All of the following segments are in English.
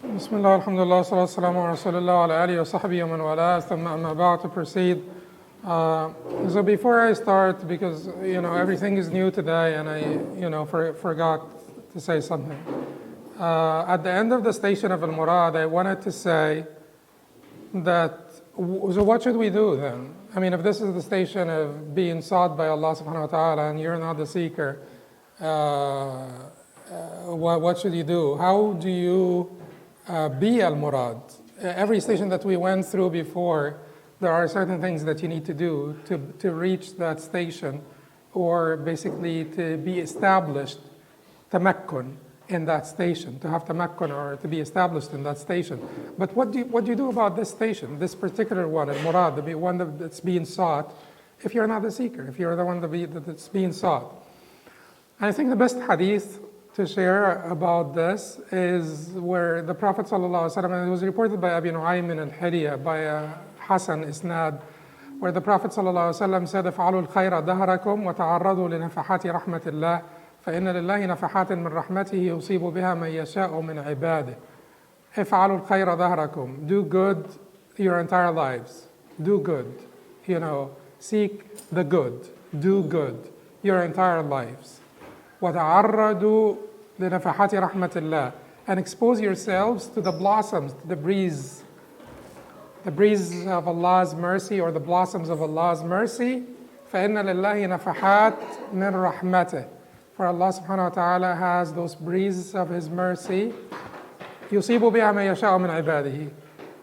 Bismillah, alhamdulillah, salatu wassalamu ala rasulillah wa ala alihi wa sahbihi wa man wala, thumma amma ba'd, to proceed. So before I start, because everything is new today and I forgot to say something. At the end of the station of al-Murad, I wanted to say that, so what should we do then? I mean, if this is the station of being sought by Allah subhanahu wa ta'ala and you're not the seeker, what should you do? How do you be al-Murad? Every station that we went through before, there are certain things that you need to do to reach that station, or basically to be established, tamakkun, in that station, to have tamakkun or to be established in that station. But what do you do about this station, this particular one, al-Murad, the one that's being sought, if you're not the seeker, if you're the one that's being sought? And I think the best hadith to share about this is where the Prophet ﷺ, and it was reported by Abi Nu'aym al-Hilya, by Hasan Isnad, where the Prophet ﷺ said, "If'alul khayra dahrakum wa ta'arradu li nafahati rahmatillah, fa inna lillahi nafahatin min rahmatihi yusibu biha man yasha'u min ibadihi." If'alul khayra dahrakum, do good your entire lives. Do good. Seek the good. Do good your entire lives. وَتَعَرَّضُوا لِنَفَحَاتِ رَحْمَةِ اللَّهِ, and expose yourselves to the blossoms, the breeze of Allah's mercy, or the blossoms of Allah's mercy. فَإِنَّ لِلَّهِ نَفَحَاتٍ مِّن رَحْمَتِهِ, for Allah subhanahu wa ta'ala has those breezes of His mercy. يُصِيبُ بِهَا مَن يَشَاءُ مِنْ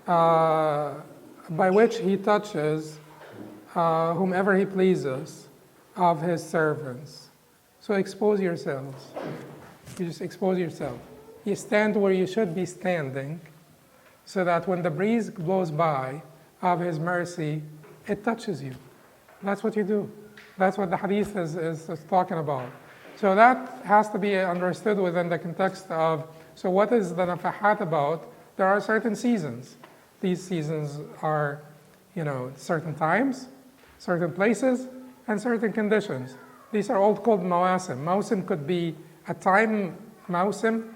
عِبَادِهِ, by which He touches whomever He pleases of His servants. So expose yourselves. You just expose yourself. You stand where you should be standing, so that when the breeze blows by of His mercy, it touches you. That's what you do. That's what the hadith is talking about. So that has to be understood within the context of, so what is the nafahat about? There are certain seasons. These seasons are, certain times, certain places, and certain conditions. These are all called mawasim. Mawsim could be a time mawsim,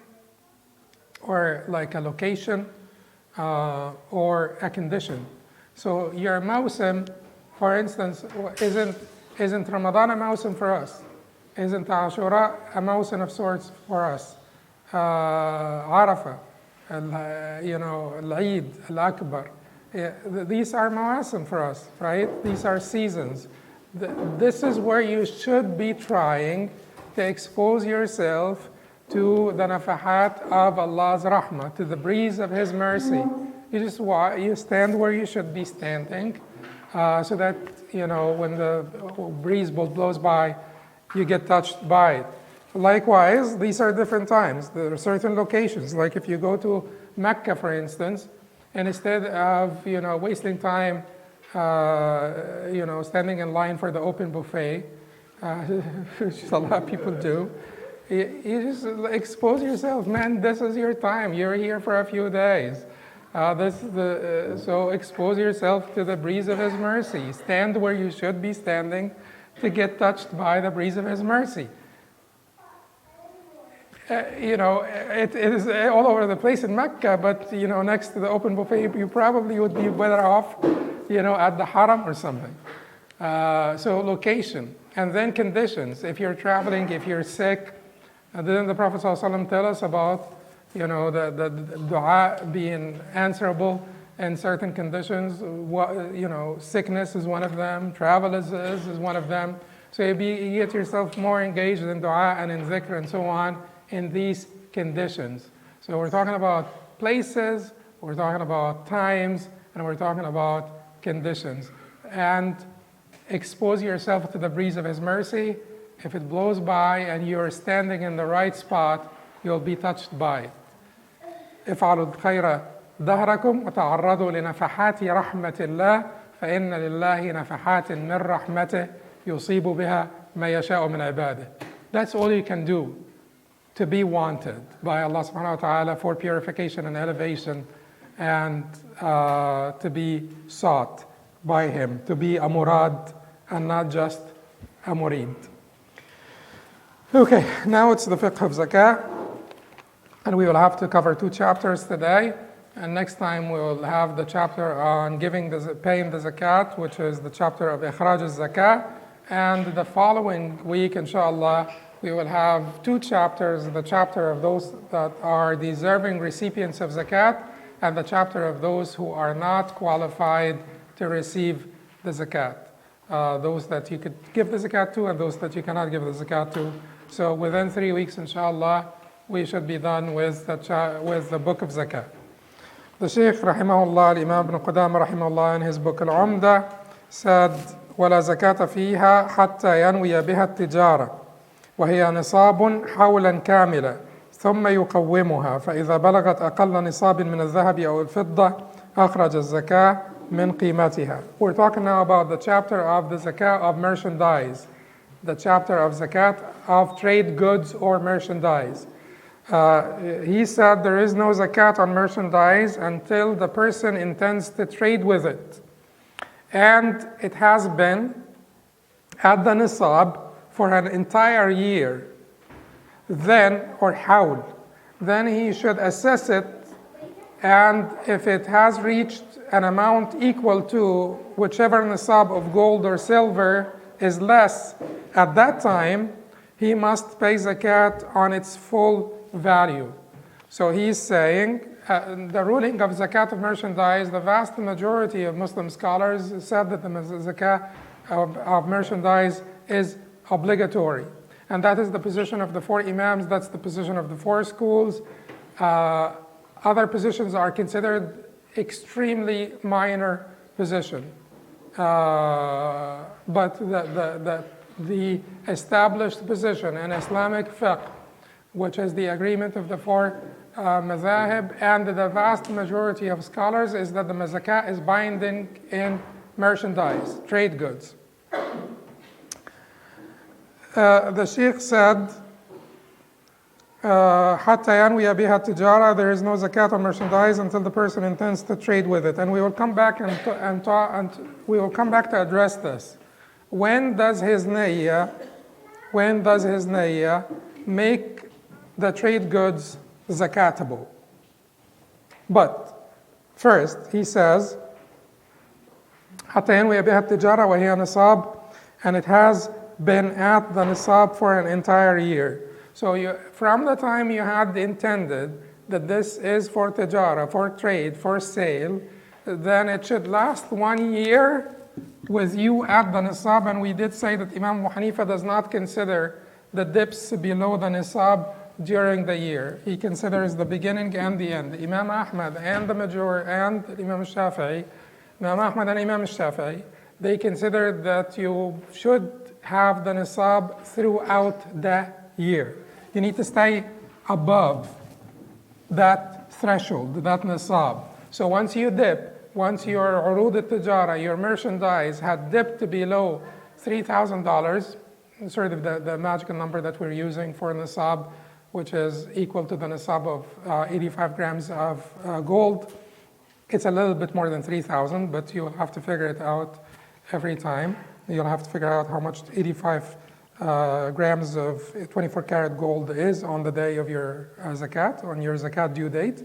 or like a location, or a condition. So your mawsim, for instance, isn't Ramadan a mawsim for us? Isn't Ashura a mawsim of sorts for us? Arafah, al-Eid, al-Akbar. These are mawasim for us, right? These are seasons. This is where you should be trying to expose yourself to the nafahat of Allah's rahmah, to the breeze of His mercy. You stand where you should be standing, so that when the breeze blows by, you get touched by it. Likewise, these are different times. There are certain locations, like if you go to Mecca, for instance, and instead of wasting time standing in line for the open buffet, which a lot of people do, you just expose yourself. Man, this is your time. You're here for a few days. So expose yourself to the breeze of His mercy. Stand where you should be standing to get touched by the breeze of His mercy. It is all over the place in Mecca, but next to the open buffet, you probably would be better off at the haram or something. So location, and then conditions. If you're traveling, if you're sick, didn't the Prophet ﷺ tell us about the dua being answerable in certain conditions? Sickness is one of them. Travel is one of them. So you get yourself more engaged in dua and in zikr and so on in these conditions. So we're talking about places, we're talking about times, and we're talking about conditions. And expose yourself to the breeze of His mercy. If it blows by and you're standing in the right spot, you'll be touched by it. افعلوا الخير دهركم وتعرضوا لنفحات رحمة الله فإن لله نفحات من رحمته يصيب بها ما يشاء من عباده. That's all you can do to be wanted by Allah subhanahu wa ta'ala for purification and elevation, and to be sought by Him, to be a murad and not just a murid. Okay, now it's the Fiqh of Zakat. And we will have to cover 2 chapters today. And next time we will have the chapter on paying the zakat, which is the chapter of Ikhraj al-Zakah. And the following week, inshallah, we will have 2 chapters, the chapter of those that are deserving recipients of zakat, and the chapter of those who are not qualified to receive the zakat. Those that you could give the zakat to and those that you cannot give the zakat to. So within 3 weeks, inshallah, we should be done with the book of zakat. The Shaykh rahimahullah, Imam ibn Qudamah rahimahullah, in his book al-Umdat said, وَلَا زَكَاةَ فِيهَا حَتَّى يَنْوِيَ بِهَا التِّجَارَةِ وَهِيَ نِصَابٌ حَوْلًا كَامِلًا ثم يقومها فإذا بلغت أقل نصاب من الذهب أو الفضة أخرج الزكاة من قيمتها. We're talking now about the chapter of the zakat of merchandise, the chapter of zakat of trade goods or merchandise. He said there is no zakat on merchandise until the person intends to trade with it. And it has been at the nisab for an entire year. Then, or hawl, then he should assess it, and if it has reached an amount equal to whichever nisab of gold or silver is less, at that time, he must pay zakat on its full value. So he's saying, the ruling of zakat of merchandise, the vast majority of Muslim scholars said that the zakat of merchandise is obligatory. And that is the position of the 4 Imams, that's the position of the 4 schools. Other positions are considered extremely minor position. But the established position in Islamic fiqh, which is the agreement of the 4 mazahib, and the vast majority of scholars, is that the zakat is binding in merchandise, trade goods. The Sheikh said, حتى ينوي بها التجارة, there is no zakat on merchandise until the person intends to trade with it. And we will come back and we will come back to address this. When does his niyyah make the trade goods zakatable? But first, he says, حتى ينوي بها التجارة وهي نصاب, and it has been at the nisab for an entire year. So from the time you had intended that this is for tijara, for trade, for sale, then it should last 1 year with you at the nisab. And we did say that Imam Abu Hanifa does not consider the dips below the nisab during the year. He considers the beginning and the end. Imam Ahmad and the majority and Imam Shafi'i, Imam Ahmad and Imam Shafi'i, they consider that you should have the nisab throughout the year. You need to stay above that threshold, that nisab. So once you dip, once your urud al-tijara, your merchandise had dipped below $3,000, sort of the magical number that we're using for nisab, which is equal to the nisab of 85 grams of gold. It's a little bit more than 3,000, but you'll have to figure it out every time. You'll have to figure out how much 85 grams of 24 karat gold is on the day of your zakat, on your zakat due date.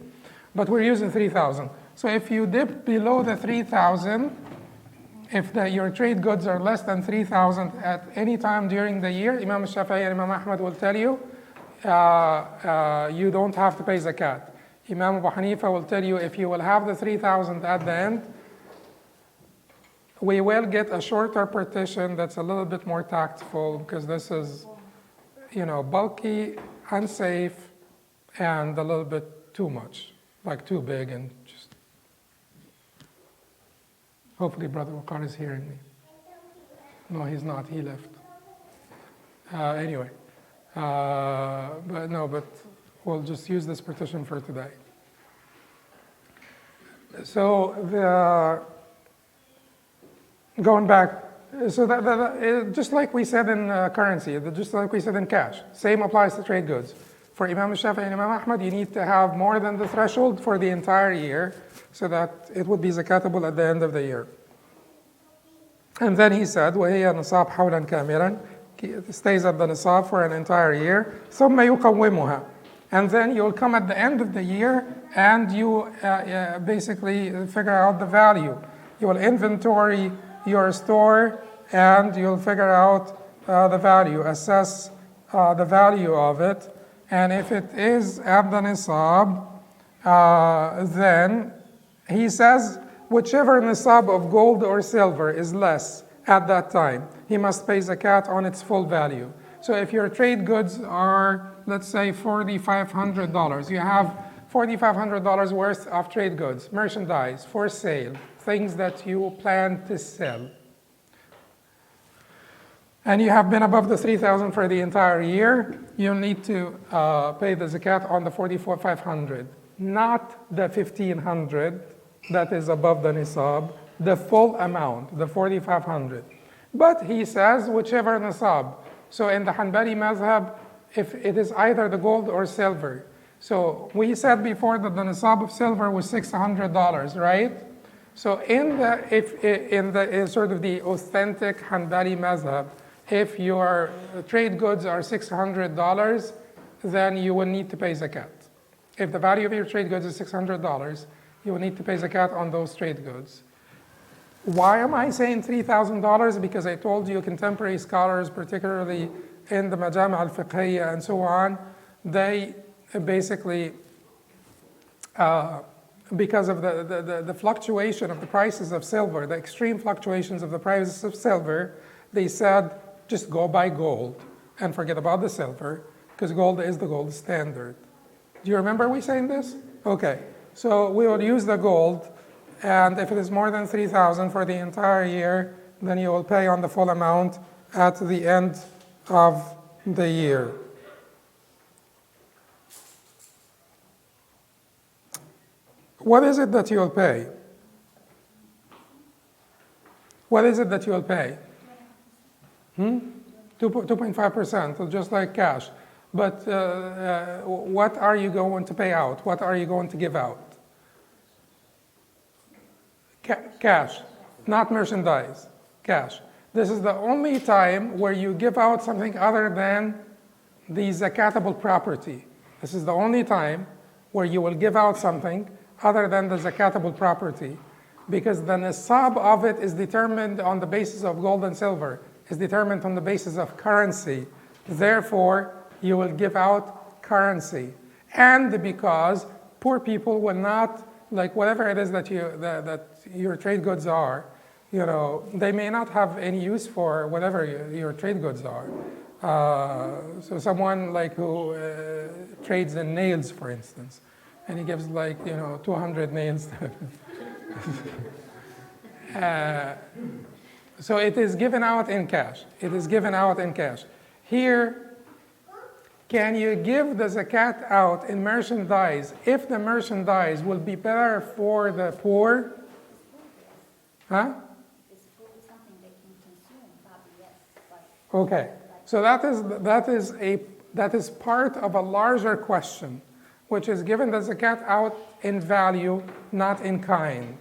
But we're using 3,000. So if you dip below the 3,000, if your trade goods are less than 3,000 at any time during the year, Imam Shafi'i and Imam Ahmad will tell you, you don't have to pay zakat. Imam Abu Hanifa will tell you, if you will have the 3,000 at the end, we will get a shorter partition that's a little bit more tactful, because this is, bulky, unsafe, and a little bit too much, like too big, and just. Hopefully, Brother Waqar is hearing me. No, he's not. He left. Anyway, but we'll just use this partition for today. So going back, so that just like we said in currency, just like we said in cash, same applies to trade goods. For Imam Shafi'i and Imam Ahmad, you need to have more than the threshold for the entire year, so that it would be zakatable at the end of the year. And then he said, وَهِيَ نِصَابٌ حَوْلًا كَامِلًا, it stays at the nisab for an entire year. ثُمَّ يُقَوِّمُهَا, And then you'll come at the end of the year and you basically figure out the value. You will inventory your store and you'll figure out the value, assess the value of it. And if it is at the nisab, then he says whichever nisab of gold or silver is less at that time, he must pay zakat on its full value. So if your trade goods are, let's say, $4,500, you have $4,500 worth of trade goods, merchandise for sale, things that you plan to sell. And you have been above the 3,000 for the entire year, you need to pay the zakat on the 4,500, not the 1,500 that is above the nisab, the full amount, the 4,500. But he says whichever nisab. So in the Hanbali madhab, if it is either the gold or silver. So we said before that the nisab of silver was $600, right? So in the sort of the authentic Hanbali madhab, if your trade goods are $600, then you will need to pay zakat. If the value of your trade goods is $600, you will need to pay zakat on those trade goods. Why am I saying $3,000? Because I told you contemporary scholars, particularly in the Majami' al-Fiqhiyya and so on, they basically, because of the fluctuation of the prices of silver, the extreme fluctuations of the prices of silver, they said, just go buy gold and forget about the silver, because gold is the gold standard. Do you remember we saying this? Okay, so we will use the gold, and if it is more than 3,000 for the entire year, then you will pay on the full amount at the end of the year. What is it that you'll pay? What is it that you'll pay? 2.5%, just like cash. But what are you going to pay out? What are you going to give out? Cash, not merchandise, cash. This is the only time where you give out something other than the zakatable property. This is the only time where you will give out something other than the zakatable property, because the nisab of it is determined on the basis of gold and silver, is determined on the basis of currency. Therefore, you will give out currency. And because poor people will not, like whatever it is that your trade goods are, they may not have any use for whatever your trade goods are. So someone like who trades in nails, for instance, and he gives 200 nails. So it is given out in cash. It is given out in cash. Here, can you give the zakat out in merchandise if the merchandise will be better for the poor? Huh? Is food something they can consume? Probably yes. Okay, so that is part of a larger question, which is given the zakat out in value, not in kind.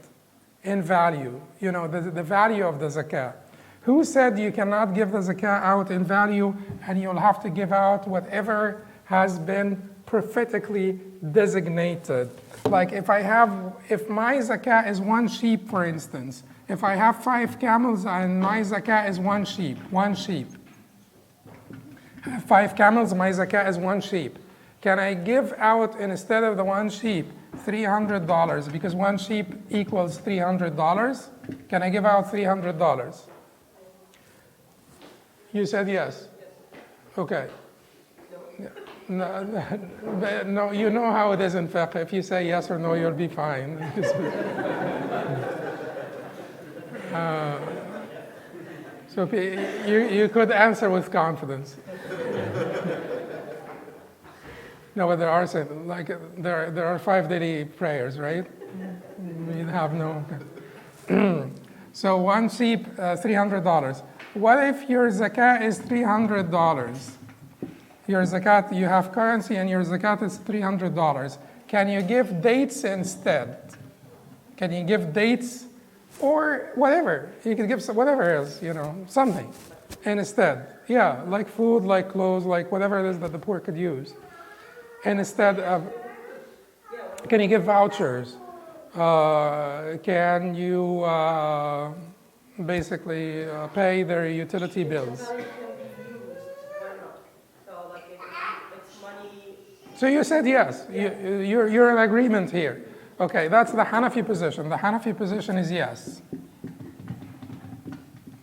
In value, the value of the zakat. Who said you cannot give the zakat out in value and you'll have to give out whatever has been prophetically designated? Like if my zakat is 1 sheep, for instance, if I have 5 camels and my zakat is 1 sheep, 5 camels, my zakat is 1 sheep. Can I give out, instead of the 1 sheep, $300, because 1 sheep equals $300? Can I give out $300? You said yes. Okay. No, you know how it is in fiqh. If you say yes or no, you'll be fine. So you could answer with confidence. No, but there are there are 5 daily prayers, right? We have no. So 1 sheep, $300. What if your zakat is $300? Your zakat, you have currency, and your zakat is $300. Can you give dates instead? Can you give dates or whatever? You can give whatever it is, something instead. Yeah, like food, like clothes, like whatever it is that the poor could use. instead of, can you give vouchers? Can you basically pay their utility bills? How it can be used, why not? So like if it's money. So you said yes. You're in agreement here. Okay, that's the Hanafi position. The Hanafi position is yes.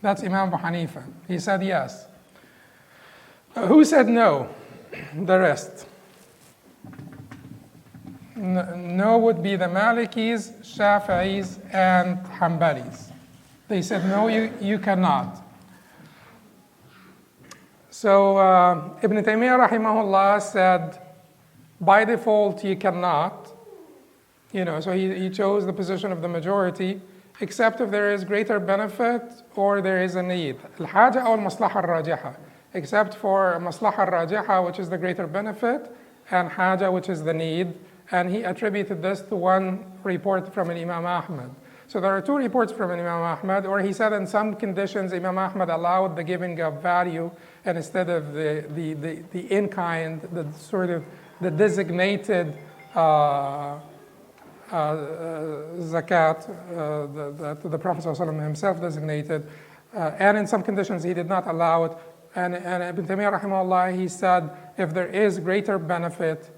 That's Imam Abu Hanifa. He said yes. Who said no? The rest. No would be the Malikis, Shafi'is, and Hanbalis. They said no, you cannot. So Ibn Taymiyyah rahimahullah said, by default you cannot. So he chose the position of the majority, except if there is greater benefit or there is a need. Al-Haj or al-Maslaha al-Rajiha, except for Maslaha al-Rajiha, which is the greater benefit, and Haja, which is the need. And he attributed this to one report from Imam Ahmad. So there are two reports from Imam Ahmad, or he said in some conditions Imam Ahmad allowed the giving of value, and instead of the in-kind, the sort of the designated zakat that the Prophet ﷺ himself designated, and in some conditions he did not allow it. And Ibn Taymiyyah rahimahullah, he said if there is greater benefit,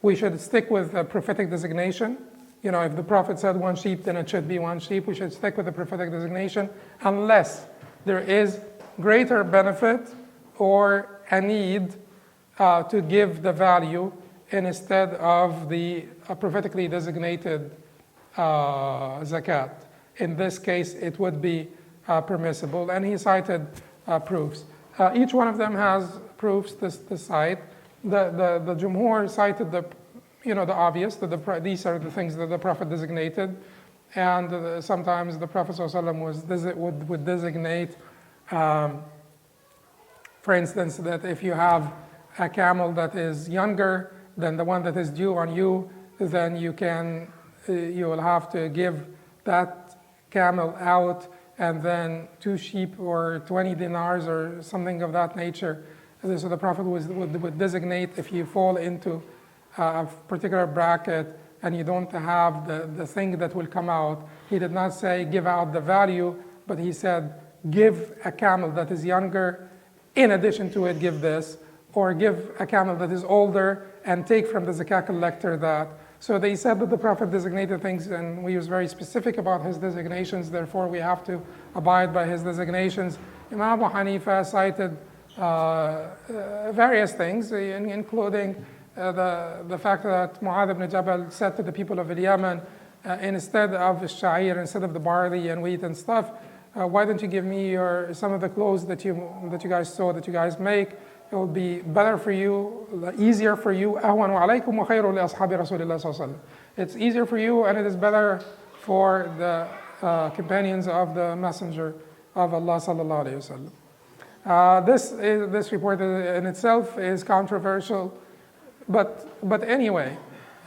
we should stick with the prophetic designation. If the Prophet said one sheep, then it should be one sheep. We should stick with the prophetic designation unless there is greater benefit or a need to give the value instead of the prophetically designated zakat. In this case, it would be permissible. And he cited proofs. Each one of them has proofs to cite. The Jumhur cited the obvious, that these are the things that the Prophet designated, and sometimes the Prophet ﷺ would designate, for instance, that if you have a camel that is younger than the one that is due on you, then you will have to give that camel out, and then 2 sheep or 20 dinars or something of that nature. So the Prophet would designate if you fall into a particular bracket and you don't have the thing that will come out. He did not say give out the value, but he said give a camel that is younger, in addition to it give this, or give a camel that is older and take from the zakat collector that. So they said that the Prophet designated things, and he was very specific about his designations, therefore we have to abide by his designations. Imam Abu Hanifa cited various things, including the fact that Mu'adh ibn Jabal said to the people of Yemen, instead of sha'ir, instead of the barley and wheat and stuff, why don't you give me some of the clothes that you guys sew, that you guys make? It will be better for you, easier for you. أهون عليكم وخير لأصحاب رسول الله صلى الله عليه وسلم. It's easier for you, and it is better for the companions of the Messenger of Allah sallallahu alaihi wasallam. This report in itself is controversial, but anyway,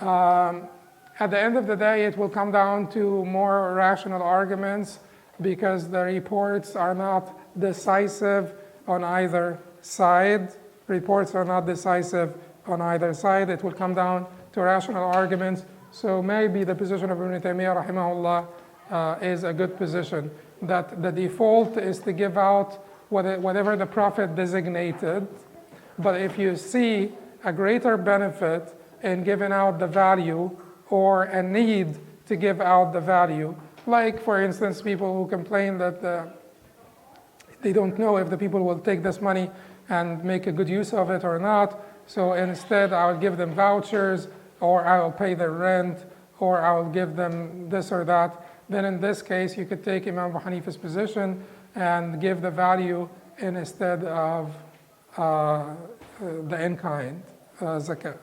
at the end of the day, it will come down to more rational arguments, because the reports are not decisive on either side. Reports are not decisive on either side. It will come down to rational arguments. So maybe the position of Ibn Taymiyyah rahimahullah is a good position, that the default is to give out whatever the Prophet designated, but if you see a greater benefit in giving out the value or a need to give out the value, like for instance people who complain that they don't know if the people will take this money and make a good use of it or not, so instead I will give them vouchers, or I will pay their rent, or I will give them this or that, then in this case you could take Imam Abu Hanifa's position and give the value instead of the in-kind zakat.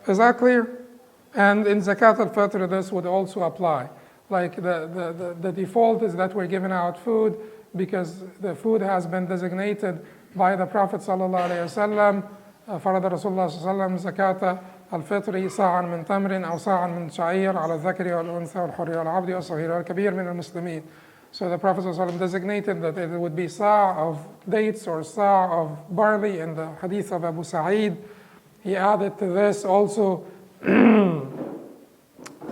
Is that clear? And in zakat al-fitr this would also apply. Like the default is that we're giving out food because the food has been designated by the Prophet sallallahu alaihi wasallam. فرض رسول الله صلى الله عليه وسلم زكاة الفطر صاعا من تمر أو صاعا من شعير على الذكر والأنثى والحر والعبد والصغير والكبير من المسلمين. So the Prophet ﷺ designated that it would be sa' of dates or sa' of barley in the hadith of Abu Sa'id. he added to this also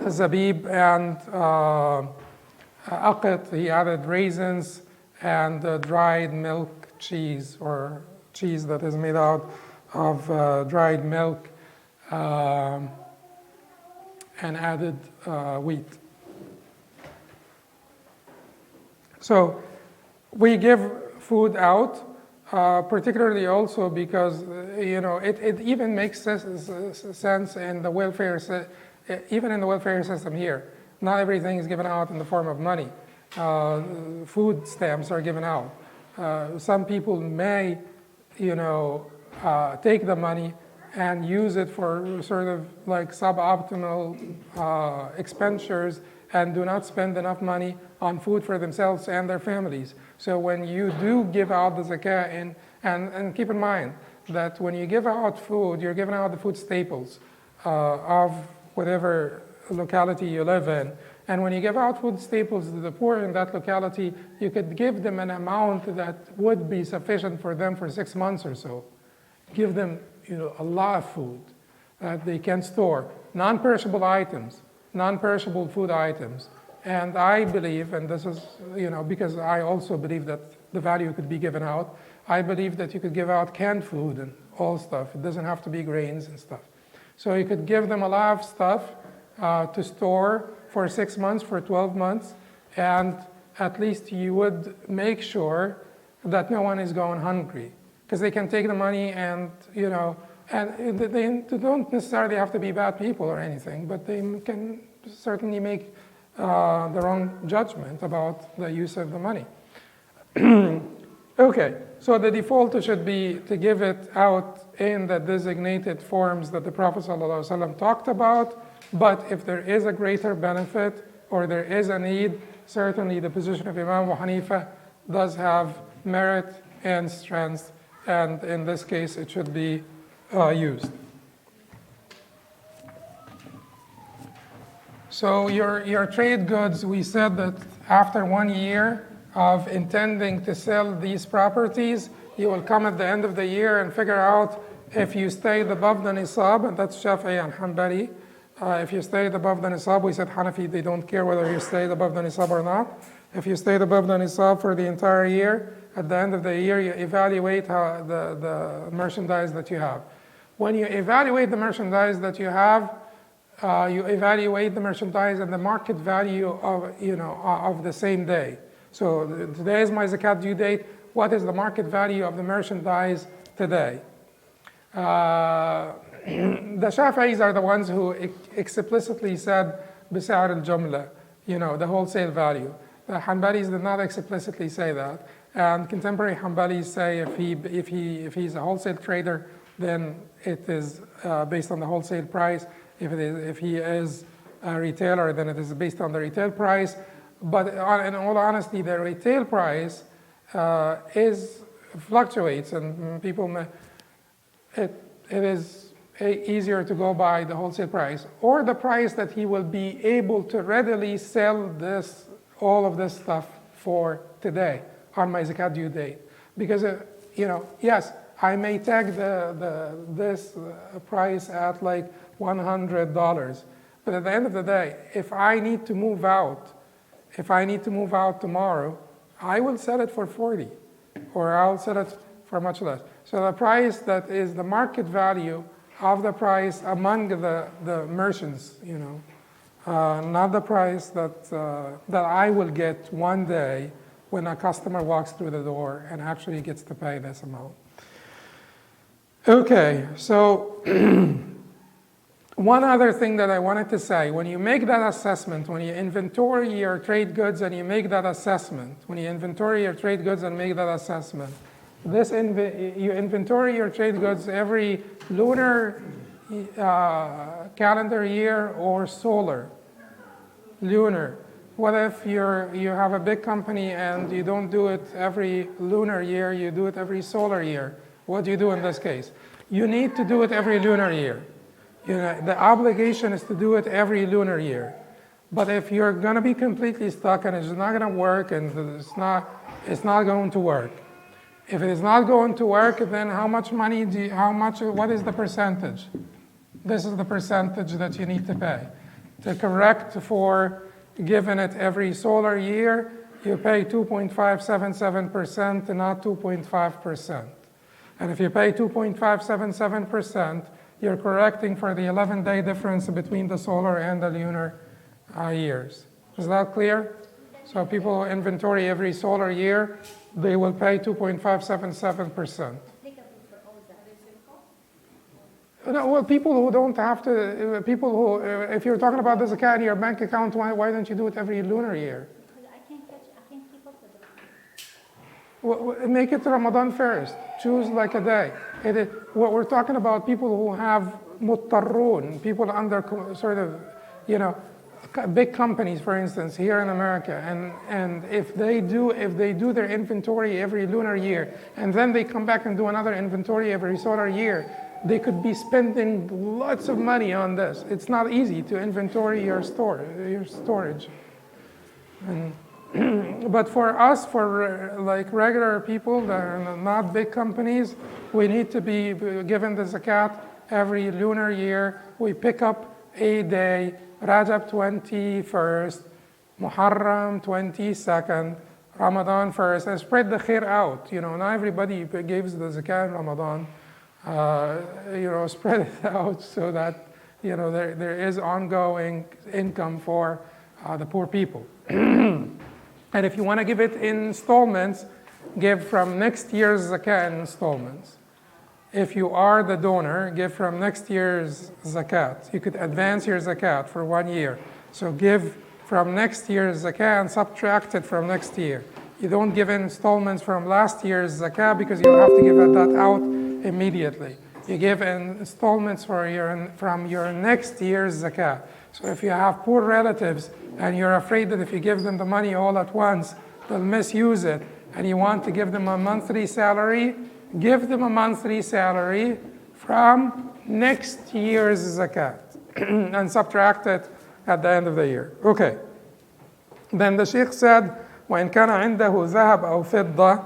zabib and aqit. He added raisins and dried milk cheese, or cheese that is made out of dried milk, and added wheat. So we give food out, particularly also because it even makes sense in the welfare, even in the welfare system here. Not everything is given out in the form of money. Food stamps are given out. Some people may, take the money and use it for sort of like suboptimal expenditures and do not spend enough money on food for themselves and their families. So when you do give out the zakah, and keep in mind that when you give out food, you're giving out the food staples of whatever locality you live in. And when you give out food staples to the poor in that locality, you could give them an amount that would be sufficient for them for 6 months or so. Give them a lot of food that they can store, non-perishable items, non-perishable food items. And I believe, and this is, because I also believe that the value could be given out, I believe that you could give out canned food and all stuff. It doesn't have to be grains and stuff. So you could give them a lot of stuff to store for 6 months, for 12 months, and at least you would make sure that no one is going hungry. Because they can take the money and, and they don't necessarily have to be bad people or anything, but they can certainly make the wrong judgment about the use of the money. Okay, so the default should be to give it out in the designated forms that the Prophet ﷺ talked about, but if there is a greater benefit or there is a need, certainly the position of Imam Abu Hanifa does have merit and strength, and in this case it should be used. So your trade goods, we said that after 1 year of intending to sell these properties, you will come at the end of the year and figure out if you stayed above the nisab, and that's Shafi'i and Hanbali. If you stayed above the nisab, we said Hanafi, they don't care whether you stayed above the nisab or not. If you stayed above the nisab for the entire year, at the end of the year, you evaluate the merchandise that you have. When you evaluate the merchandise that you have, you evaluate the merchandise and the market value of the same day. So today is my zakat due date. What is the market value of the merchandise today? The Shafi'is are the ones who explicitly said بِسَعْرِ الْجُمْلَةِ, the wholesale value. The Hanbalis did not explicitly say that. And contemporary Hanbalis say if he's a wholesale trader, then it is based on the wholesale price. If he is a retailer, then it is based on the retail price. But in all honesty, the retail price fluctuates, and people it is easier to go by the wholesale price or the price that he will be able to readily sell all of this stuff for today on my zakat due date. Because yes, I may tag this price at like $100, but at the end of the day, if I need to move out tomorrow, I will sell it for 40, or I'll sell it for much less. So the price that is the market value of the price among the merchants, not the price that I will get one day when a customer walks through the door and actually gets to pay this amount. Okay, so one other thing that I wanted to say, when you make that assessment, when you inventory your trade goods and you make that assessment, you inventory your trade goods every lunar calendar year or solar? Lunar. What if you have a big company and you don't do it every lunar year, you do it every solar year? What do you do in this case? You need to do it every lunar year. The obligation is to do it every lunar year. But if you're going to be completely stuck and it's not going to work and it's not going to work, If it is not going to work, then how much money what is the percentage? This is the percentage that you need to pay. To correct for, given it every solar year, you pay 2.577% and not 2.5%. And if you pay 2.577%, you're correcting for the 11-day difference between the solar and the lunar years. Is that clear? So people who inventory every solar year, they will pay 2.577%. No, well, people who don't have to, people who, if you're talking about the zakat in your bank account, why don't you do it every lunar year? Because I can't keep up with it. Well, make it Ramadan first. Choose like a day. What we're talking about, people who have muttarrun, people under sort of, big companies, for instance, here in America, and if they do their inventory every lunar year, and then they come back and do another inventory every solar year, they could be spending lots of money on this. It's not easy to inventory your storage. But for us, for like regular people that are not big companies, we need to be given the zakat every lunar year. We pick up a day, Rajab 21st, Muharram 22nd, Ramadan 1st, and spread the khair out. Not everybody gives the zakat in Ramadan. Spread it out so that there is ongoing income for the poor people. And if you want to give it in installments, give from next year's zakat in installments. If you are the donor, give from next year's zakat. You could advance your zakat for 1 year. So give from next year's zakat and subtract it from next year. You don't give installments from last year's zakat because you have to give that out immediately. You give installments from your next year's zakat. So if you have poor relatives and you're afraid that if you give them the money all at once, they'll misuse it, and you want to give them a monthly salary, give them a monthly salary from next year's zakat and subtract it at the end of the year. Okay. Then the Sheikh said, وَإِنْ كَانَ عِنْدَهُ ذَهَبْ أَوْ فِضَّةٌ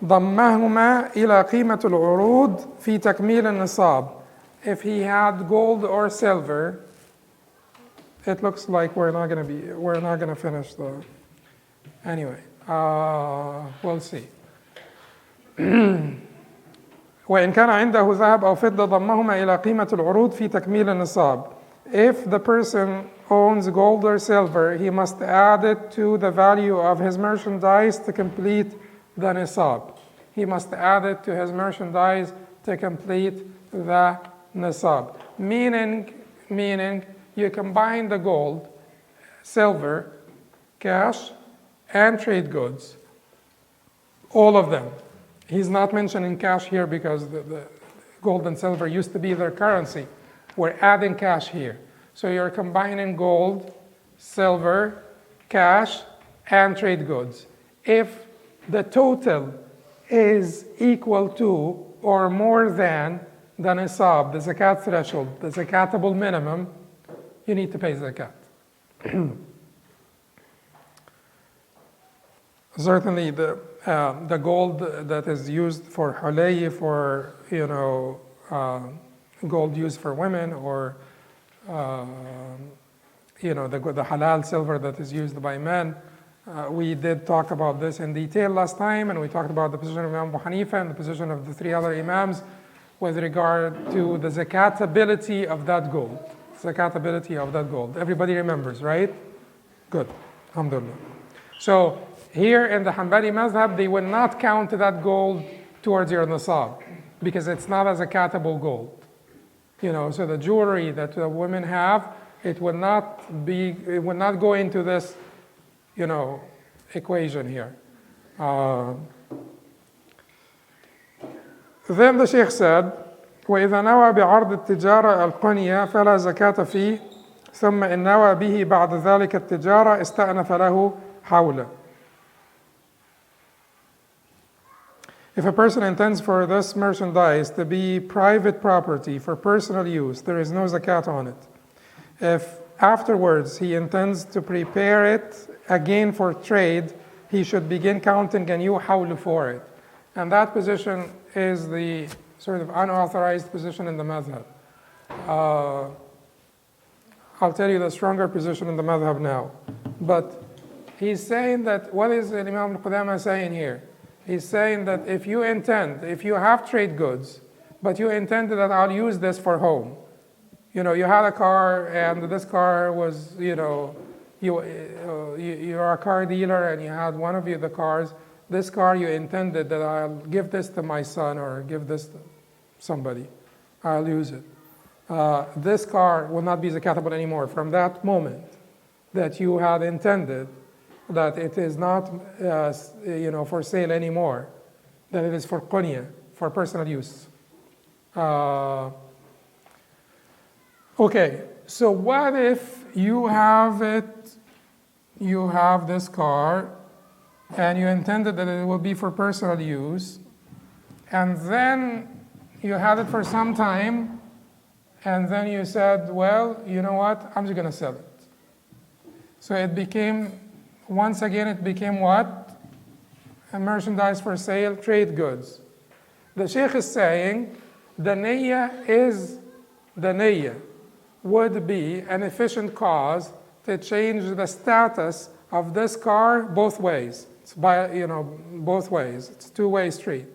ضمهما إلى قيمة العروض في تكميل النصاب. If he had gold or silver, it looks like we're not going to finish the. Anyway, we'll see. وإن كان عنده ذهب أو فضة ضمهما إلى قيمة العروض في تكميل النصاب. If the person owns gold or silver, he must add it to the value of his merchandise to complete the nisab. He must add it to his merchandise to complete the nisab. Meaning you combine the gold, silver, cash, and trade goods. All of them. He's not mentioning cash here because the gold and silver used to be their currency. We're adding cash here. So you're combining gold, silver, cash, and trade goods. If the total is equal to or more than the nisab, the zakat threshold, the zakatable minimum, you need to pay zakat. Certainly the gold that is used for halay, for gold used for women, or the halal silver that is used by men. We did talk about this in detail last time, and we talked about the position of Imam Abu Hanifa and the position of the three other Imams with regard to the zakatability of that gold. Zakatability of that gold. Everybody remembers, right? Good. Alhamdulillah. So here in the Hanbali Mazhab, they will not count that gold towards your nisab because it's not a zakatable gold. So the jewelry that the women have, it will not go into this, equation here. Then the Sheikh said, وإذا نوى بعرض التجارة القنية فلا زكاة فيه ثم إن نوى به بعد ذلك التجارة استأنف له حولا. If a person intends for this merchandise to be private property for personal use, there is no zakat on it. If afterwards he intends to prepare it again for trade, he should begin counting a new hawl for it. And that position is the sort of unauthorized position in the madhab. I'll tell you the stronger position in the madhab now. But he's saying that, what is Imam Qudamah saying here? He's saying that if you have trade goods, but you intend that I'll use this for home. You had a car, and this car was, you're a car dealer, and you had one of the cars. This car, you intended that I'll give this to my son or give this to somebody. I'll use it. This car will not be zakatable anymore. From that moment that you had intended that it is not, for sale anymore, that it is for qunya, for personal use. Okay, so what if you have this car, and you intended that it will be for personal use, and then you had it for some time, and then you said, well, you know what, I'm just going to sell it. So it became what? A merchandise for sale, trade goods. The Sheikh is saying the niyyah would be an efficient cause to change the status of this car both ways. It's both ways. It's a two-way street.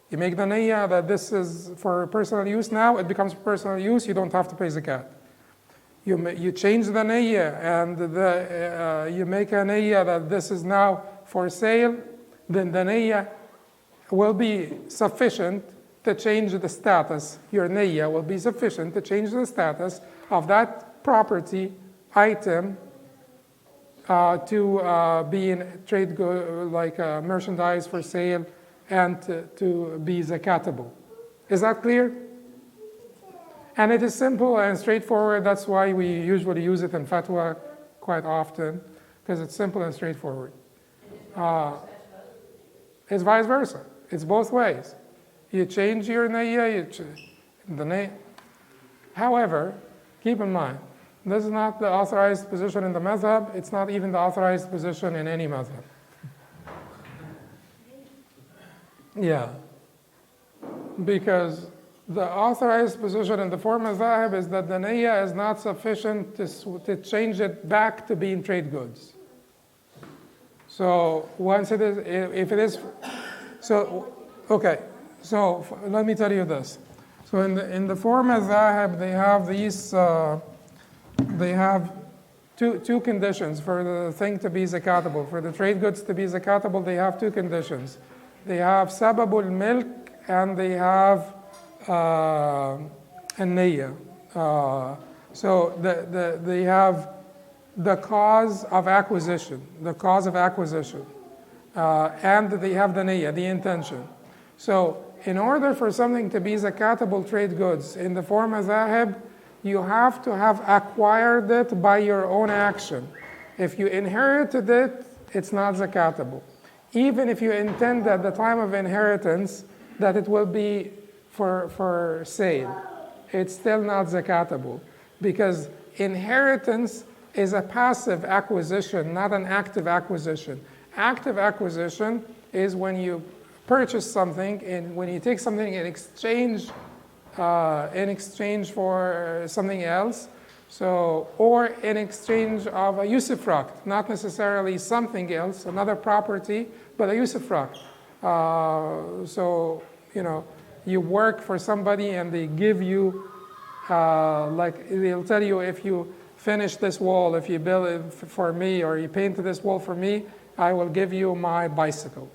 You make the niyyah that this is for personal use now, it becomes for personal use, you don't have to pay zakat. You change the niyyah and you make a niyyah that this is now for sale, then the niyyah will be sufficient to change the status. Your niyyah will be sufficient to change the status of that property item to being trade good, like merchandise for sale, and to be zakatable. Is that clear? And it is simple and straightforward. That's why we usually use it in fatwa quite often, because it's simple and straightforward. It's vice versa. It's both ways. You change your niyyah, However, keep in mind, this is not the authorized position in the madhab. It's not even the authorized position in any madhab. Yeah. Because the authorized position in the four madhab is that the niyyah is not sufficient to change it back to being trade goods. So once it is, if it is, so, okay. So let me tell you this. So in the four madhab, they have these, they have two conditions for the thing to be zakatable. For the trade goods to be zakatable, they have two conditions. They have sababul milk and they have an-niyyah. So they have the cause of acquisition, and they have the niyyah, the intention. So in order for something to be zakatable trade goods in the four madhahib, you have to have acquired it by your own action. If you inherited it, it's not zakatable. Even if you intend at the time of inheritance that it will be for sale, it's still not zakatable, because inheritance is a passive acquisition, not an active acquisition. Active acquisition is when you purchase something, and when you take something in exchange for something else, or in exchange of a usufruct, not necessarily something else, another property, but a usufruct. You work for somebody and they give you, they'll tell you, if you finish this wall, if you build it for me, or you paint this wall for me, I will give you my bicycle.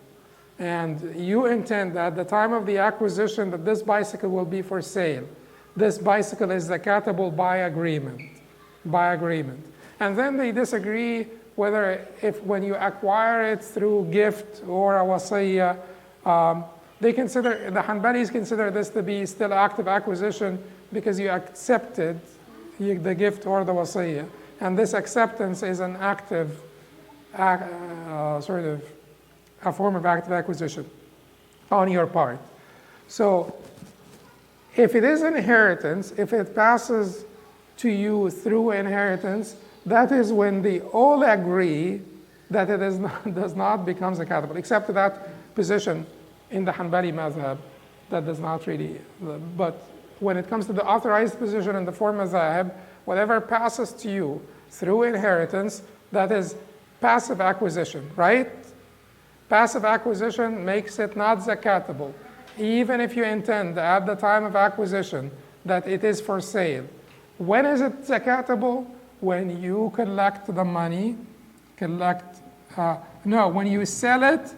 And you intend at the time of the acquisition that this bicycle will be for sale. This bicycle is zakatable by agreement. And then they disagree whether when you acquire it through gift or a wasiyah, the Hanbalis consider this to be still active acquisition because you accepted the gift or the wasiyah. And this acceptance is an active, a form of active acquisition on your part. So if it is inheritance, if it passes to you through inheritance, that is when they all agree that it does not become zakatable, except that position in the Hanbali madhab, that does not really, but when it comes to the authorized position in the four madhab, whatever passes to you through inheritance, that is passive acquisition, right? Passive acquisition makes it not zakatable, even if you intend at the time of acquisition that it is for sale. When is it zakatable? When you collect the money, when you sell it,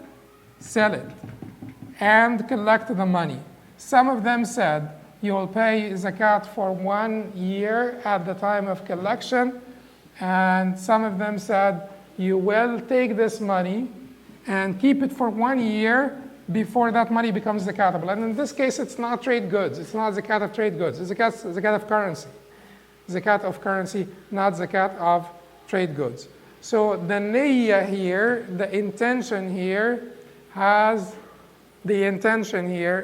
and collect the money. Some of them said you will pay zakat for 1 year at the time of collection, and some of them said you will take this money and keep it for 1 year before that money becomes zakatable. And in this case, it's not trade goods. It's not zakat of trade goods. It's zakat of currency. Zakat of currency, not zakat of trade goods. So the niyyah here, the intention here,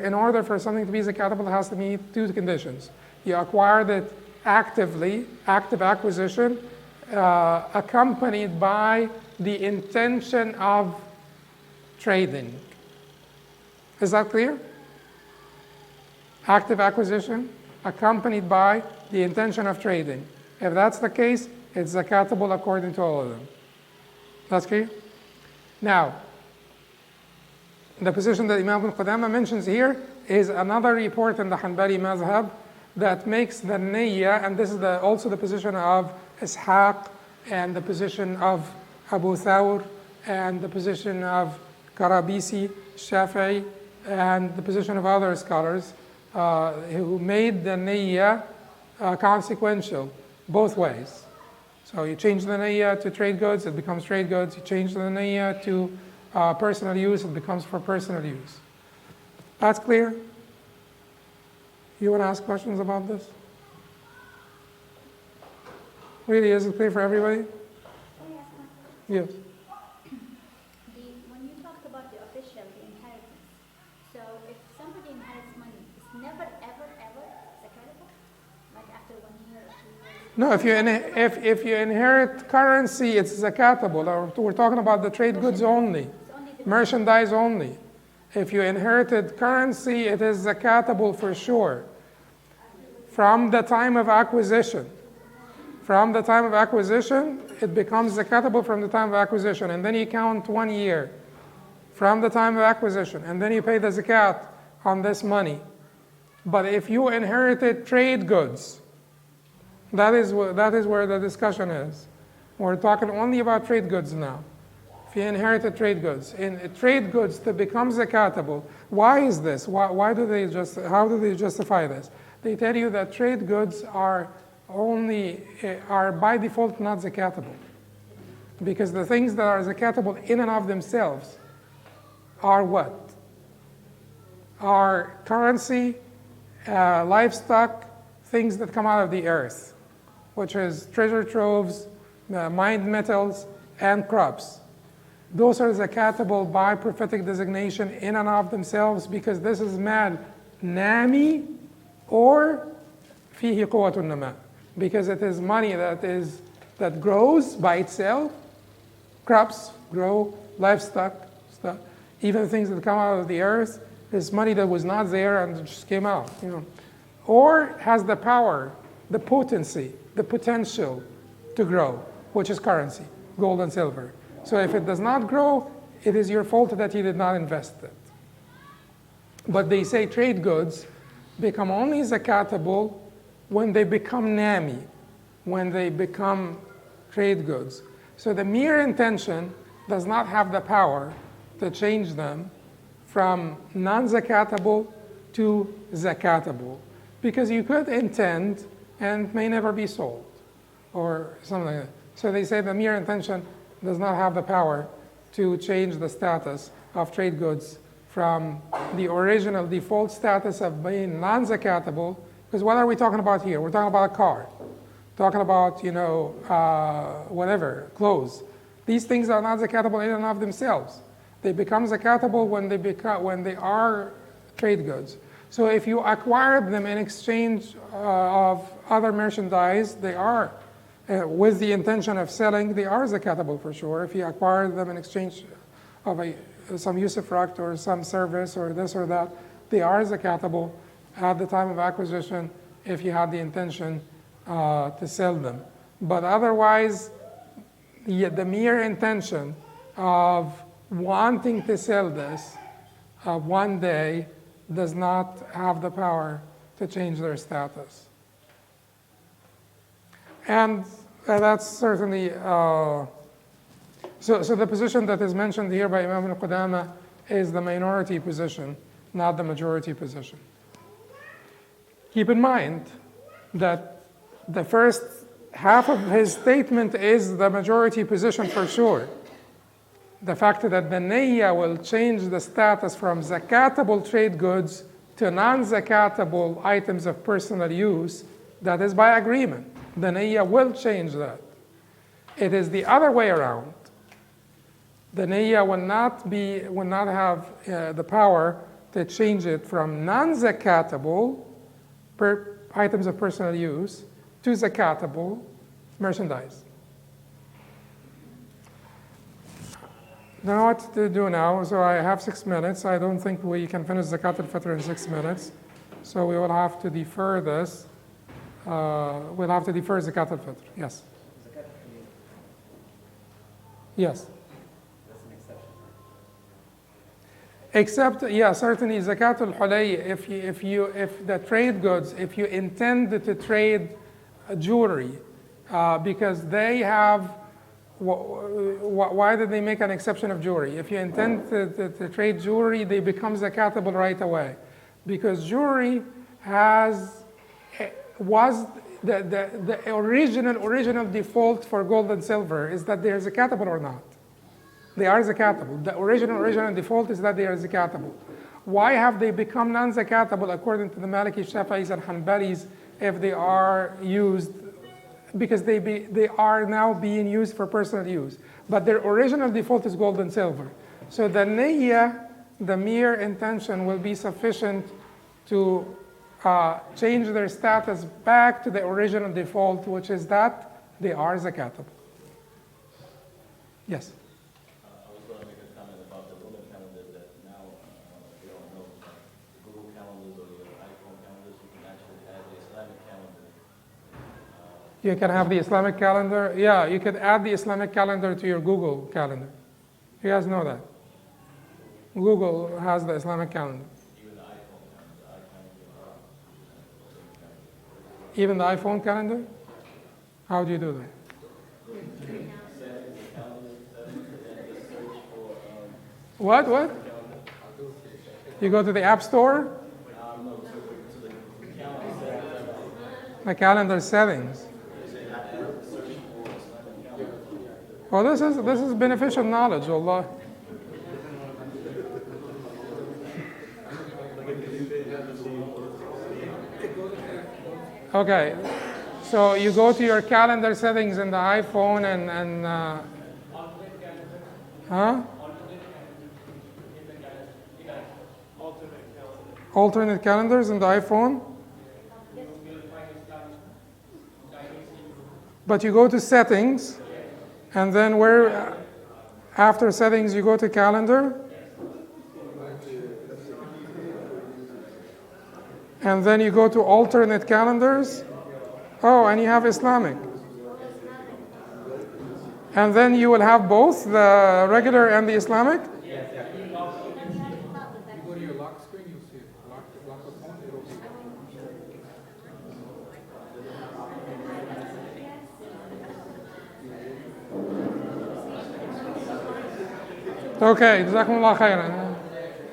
in order for something to be zakatable, it has to meet two conditions. You acquired it actively, active acquisition, accompanied by the intention of trading. Is that clear? Active acquisition accompanied by the intention of trading. If that's the case, it's zakatable according to all of them. That's clear? Now, the position that Imam ibn Qudamah mentions here is another report in the Hanbali madhab that makes the niyyah, and this is also the position of Ishaq, and the position of Abu Thawr, and the position of Karabisi, Shafi'i, and the position of other scholars who made the niyyah consequential both ways. So you change the niyyah to trade goods, it becomes trade goods. You change the niyyah to personal use, it becomes for personal use. That's clear? You want to ask questions about this? Really, is it clear for everybody? Can I ask one question? Yes. When you talked about the official, the inheritance, so if somebody inherits money, it's never, ever, ever zakatable? Like after 1 year or 2 years? No, if you inherit currency, it's zakatable. We're talking about the trade goods only, merchandise only. If you inherited currency, it is zakatable for sure. From the time of acquisition. From the time of acquisition, it becomes zakatable from the time of acquisition. And then you count 1 year from the time of acquisition. And then you pay the zakat on this money. But if you inherited trade goods, that is where the discussion is. We're talking only about trade goods now. If you inherited trade goods, in trade goods to become zakatable, why is this? How do they justify this? They tell you that trade goods are by default not zakatable, because the things that are zakatable in and of themselves are what? Are currency, livestock, things that come out of the earth, which is treasure troves, mined metals, and crops. Those are zakatable by prophetic designation in and of themselves, because this is mal nami or fihi quwwatun nama, because it is money that grows by itself. Crops grow, livestock, stuff, even things that come out of the earth is money that was not there and just came out, or has the power, the potency, the potential to grow, which is currency, gold and silver. So if it does not grow, it is your fault that you did not invest it. But they say trade goods become only zakatable when they become nami, when they become trade goods. So the mere intention does not have the power to change them from non-zakatable to zakatable, because you could intend and it may never be sold or something like that. So they say the mere intention does not have the power to change the status of trade goods from the original default status of being non-zakatable. Because what are we talking about here? We're talking about a car, talking about whatever, clothes. These things are not zakatable in and of themselves. They become zakatable when they are trade goods. So if you acquired them in exchange of other merchandise, they are, with the intention of selling, they are zakatable for sure. If you acquired them in exchange of some usufruct or some service or this or that, they are zakatable at the time of acquisition if you had the intention to sell them. But otherwise, the mere intention of wanting to sell this one day does not have the power to change their status. And that's certainly, so the position that is mentioned here by Imam al-Qudamah is the minority position, not the majority position. Keep in mind that the first half of his statement is the majority position for sure. The fact that the niyyah will change the status from zakatable trade goods to non-zakatable items of personal use, that is by agreement. The niyyah will change that. It is the other way around. The niyyah will not have the power to change it from non-zakatable items of personal use to zakatable merchandise. I don't know what to do now, so I have 6 minutes. I don't think we can finish Zakat al-Fitr in 6 minutes, so we will have to defer this. We'll have to defer Zakat al-Fitr. Yes? Yes. That's an exception. Except, yeah, certainly Zakat al-Hulay, if the trade goods, if you intend to trade jewelry, because they have, why did they make an exception of jewelry? If you intend to trade jewelry, they become zakatable right away. Because jewelry was the original default for gold and silver is that they are zakatable or not. They are zakatable. The original default is that they are zakatable. Why have they become non-zakatable according to the Maliki, Shafi'is, and Hanbalis if they are used? Because they are now being used for personal use. But their original default is gold and silver. So the niyyah, the mere intention, will be sufficient to change their status back to the original default, which is that they are zakatable. Yes? I was going to make a comment about the lunar calendars that now we don't know. The Google calendars or your iPhone calendars, you can actually add the Islamic calendar. You can have the Islamic calendar. Yeah, you could add the Islamic calendar to your Google calendar. You guys know that. Google has the Islamic calendar. Even the iPhone calendar? How do you do that? What? You go to the App Store? The calendar settings. Well, this is beneficial knowledge, Allah. Okay, so you go to your calendar settings in the iPhone and alternate calendars in the iPhone. But you go to settings, and then where after settings you go to calendar, and then you go to alternate calendars. Oh, and you have Islamic. And then you will have both the regular and the Islamic? You go to your lock screen, you'll see it. Lock the phone, it'll be. Okay, Jazakumullah khairan.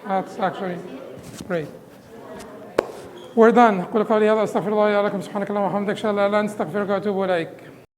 That's actually great. We're done. قل قولي هذا استغفر الله لي ولكم سبحانك اللهم وبحمدك اشهد ان لا اله الا انت استغفرك واتوب اليك.